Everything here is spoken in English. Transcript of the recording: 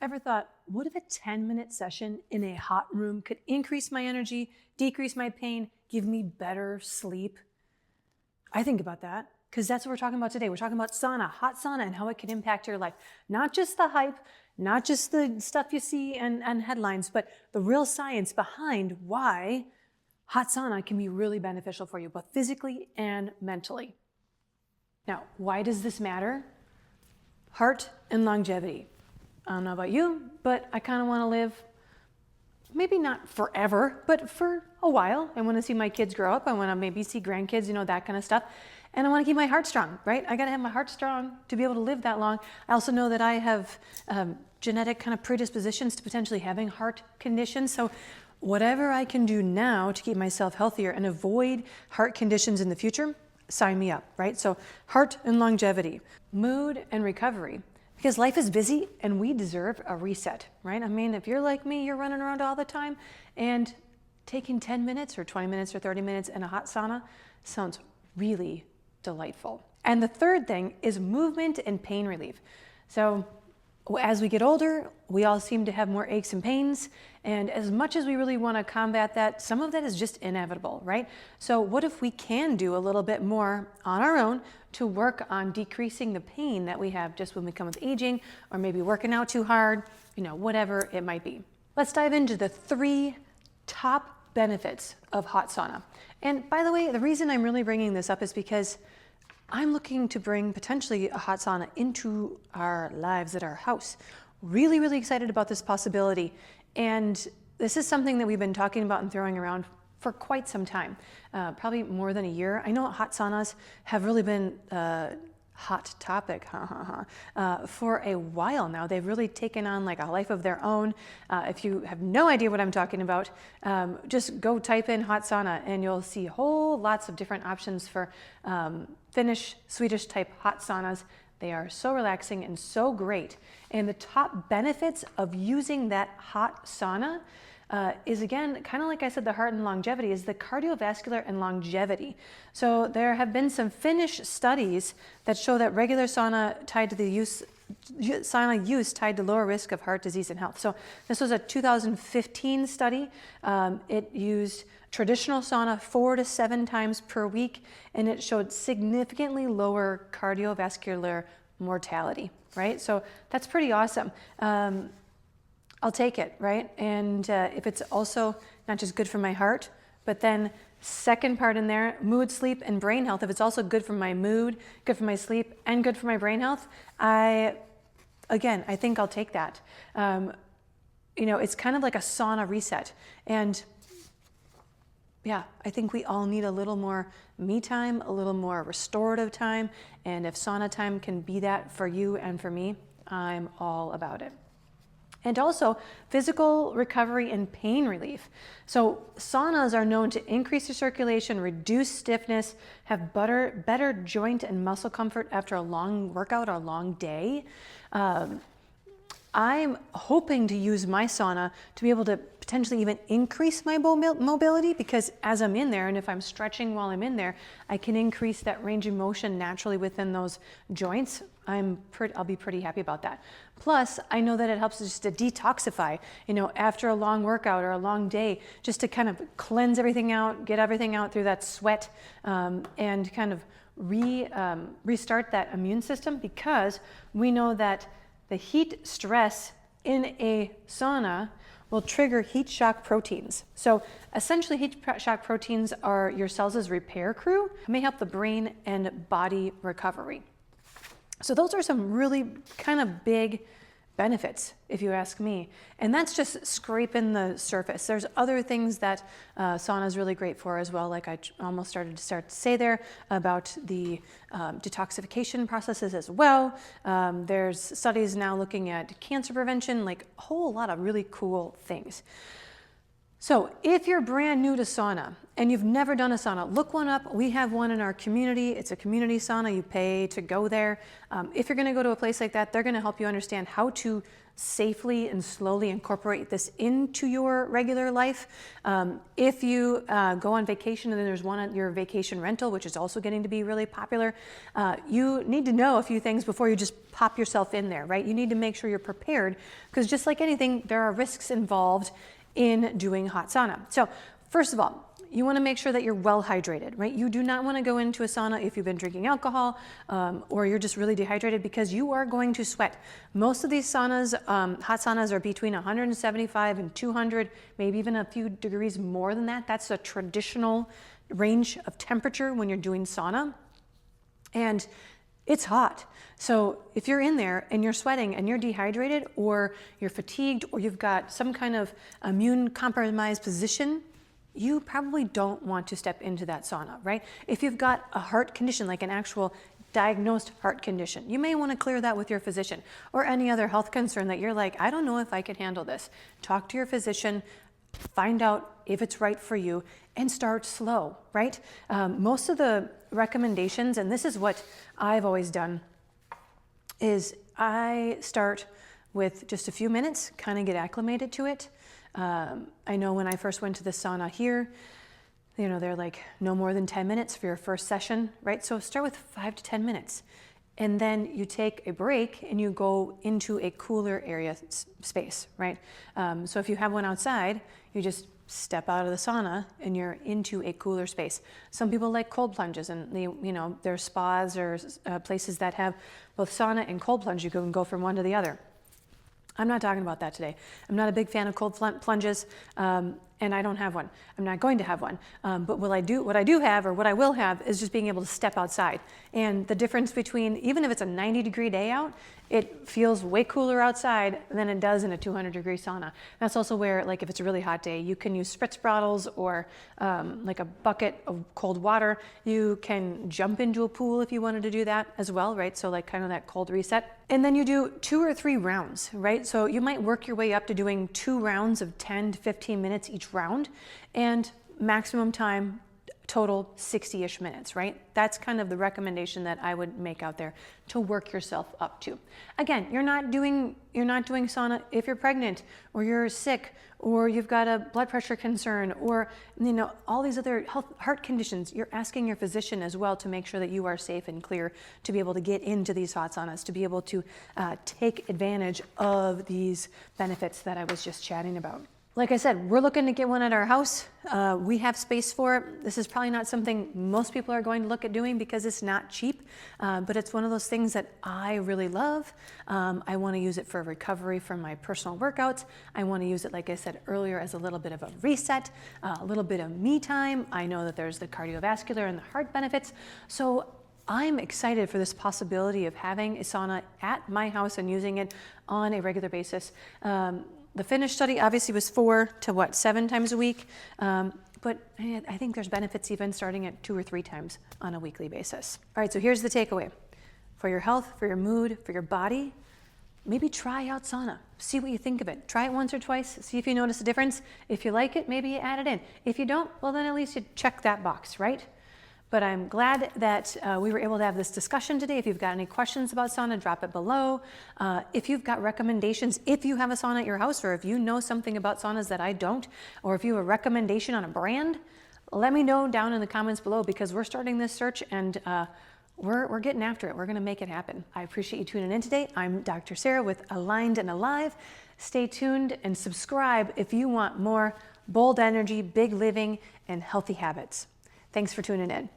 ever thought, what if a 10-minute session in a hot room could increase my energy, decrease my pain, give me better sleep? I think about that because that's what we're talking about today. We're talking about sauna, hot sauna, and how it can impact your life. Not just the hype, not just the stuff you see and headlines, but the real science behind why hot sauna can be really beneficial for you, both physically and mentally. Now, why does this matter? Heart and longevity. I don't know about you, but I kind of want to live, maybe not forever, but for a while. I want to see my kids grow up. I want to maybe see grandkids, that kind of stuff. And I want to keep my heart strong, right? I got to have my heart strong to be able to live that long. I also know that I have genetic kind of predispositions to potentially having heart conditions. So whatever I can do now to keep myself healthier and avoid heart conditions in the future, sign me up, right? So heart and longevity, mood and recovery. Because life is busy and we deserve a reset, right? I mean, if you're like me, you're running around all the time, and taking 10 minutes or 20 minutes or 30 minutes in a hot sauna sounds really delightful. And the third thing is movement and pain relief. So as we get older, we all seem to have more aches and pains. And as much as we really want to combat that, some of that is just inevitable, right? So what if we can do a little bit more on our own to work on decreasing the pain that we have just when we come with aging, or maybe working out too hard, whatever it might be. Let's dive into the 3 top benefits of hot sauna. And by the way, the reason I'm really bringing this up is because I'm looking to bring potentially a hot sauna into our lives at our house. Really, really excited about this possibility. And this is something that we've been talking about and throwing around for quite some time, probably more than a year. I know hot saunas have really been a hot topic for a while now. They've really taken on like a life of their own. If you have no idea what I'm talking about, just go type in hot sauna and you'll see whole lots of different options for Finnish, Swedish type hot saunas. They are so relaxing and so great. And the top benefits of using that hot sauna is, again, kind of like I said, the heart and longevity, is the cardiovascular and longevity. So there have been some Finnish studies that show that regular sauna use tied to lower risk of heart disease and health. So this was a 2015 study. It used traditional sauna 4 to 7 times per week, and it showed significantly lower cardiovascular mortality, right? So that's pretty awesome. I'll take it, right? And if it's also not just good for my heart, but then second part in there, mood, sleep, and brain health, if it's also good for my mood, good for my sleep, and good for my brain health, I think I'll take that. It's kind of like a sauna reset. And yeah, I think we all need a little more me time, a little more restorative time. And if sauna time can be that for you and for me, I'm all about it. And also physical recovery and pain relief. So saunas are known to increase your circulation, reduce stiffness, have better joint and muscle comfort after a long workout or a long day. I'm hoping to use my sauna to be able to potentially even increase my mobility, because as I'm in there, and if I'm stretching while I'm in there, I can increase that range of motion naturally within those joints. I'll be pretty happy about that. Plus, I know that it helps just to detoxify, after a long workout or a long day, just to kind of cleanse everything out, get everything out through that sweat, and kind of restart that immune system, because we know that the heat stress in a sauna will trigger heat shock proteins. So essentially, heat shock proteins are your cells' repair crew, may help the brain and body recovery. So those are some really kind of big benefits, if you ask me. And that's just scraping the surface. There's other things that sauna is really great for as well, like I almost started to say there about the detoxification processes as well. There's studies now looking at cancer prevention, like a whole lot of really cool things. So if you're brand new to sauna and you've never done a sauna, look one up. We have one in our community. It's a community sauna. You pay to go there. If you're going to go to a place like that, they're going to help you understand how to safely and slowly incorporate this into your regular life. If you go on vacation, and then there's one at your vacation rental, which is also getting to be really popular, you need to know a few things before you just pop yourself in there, right? You need to make sure you're prepared, because just like anything, there are risks involved in doing hot sauna. So first of all, you want to make sure that you're well hydrated, right? You do not want to go into a sauna if you've been drinking alcohol or you're just really dehydrated, because you are going to sweat. Most of these saunas, hot saunas, are between 175 and 200, maybe even a few degrees more than that. That's a traditional range of temperature when you're doing sauna. And it's hot. So if you're in there and you're sweating and you're dehydrated, or you're fatigued, or you've got some kind of immune compromised position, you probably don't want to step into that sauna, right? If you've got a heart condition, like an actual diagnosed heart condition, you may want to clear that with your physician, or any other health concern that you're like, I don't know if I can handle this. Talk to your physician, find out if it's right for you, and start slow, right? Most of the recommendations, and this is what I've always done, is I start with just a few minutes, kind of get acclimated to it. I know when I first went to the sauna here, they're like no more than 10 minutes for your first session, right? So start with 5 to 10 minutes. And then you take a break and you go into a cooler area space, right? So if you have one outside, you just step out of the sauna and you're into a cooler space. Some people like cold plunges, and there's spas or places that have both sauna and cold plunge. You can go from one to the other. I'm not talking about that today. I'm not a big fan of cold plunges, and I don't have one. I'm not going to have one. But what I do have, or what I will have, is just being able to step outside. And the difference between, even if it's a 90-degree day out, it feels way cooler outside than it does in a 200-degree sauna. That's also where, like, if it's a really hot day, you can use spritz bottles or like a bucket of cold water. You can jump into a pool if you wanted to do that as well, right? So like kind of that cold reset. And then you do 2 or 3 rounds, right? So you might work your way up to doing 2 rounds of 10 to 15 minutes each round, and maximum time total 60-ish minutes, right? That's kind of the recommendation that I would make out there to work yourself up to. Again, you're not doing sauna if you're pregnant, or you're sick, or you've got a blood pressure concern, or all these other heart conditions. You're asking your physician as well to make sure that you are safe and clear to be able to get into these hot saunas, to be able to take advantage of these benefits that I was just chatting about. Like I said, we're looking to get one at our house. We have space for it. This is probably not something most people are going to look at doing because it's not cheap, but it's one of those things that I really love. I want to use it for recovery from my personal workouts. I want to use it, like I said earlier, as a little bit of a reset, a little bit of me time. I know that there's the cardiovascular and the heart benefits. So I'm excited for this possibility of having a sauna at my house and using it on a regular basis. The finished study obviously was 4 to 7 times a week, but I think there's benefits even starting at 2 or 3 times on a weekly basis. All right, so here's the takeaway. For your health, for your mood, for your body, maybe try out sauna. See what you think of it. Try it once or twice, see if you notice a difference. If you like it, maybe you add it in. If you don't, well, then at least you check that box, right? But I'm glad that we were able to have this discussion today. If you've got any questions about sauna, drop it below. If you've got recommendations, if you have a sauna at your house, or if you know something about saunas that I don't, or if you have a recommendation on a brand, let me know down in the comments below, because we're starting this search and we're getting after it. We're gonna make it happen. I appreciate you tuning in today. I'm Dr. Sarah with Aligned and Alive. Stay tuned and subscribe if you want more bold energy, big living, and healthy habits. Thanks for tuning in.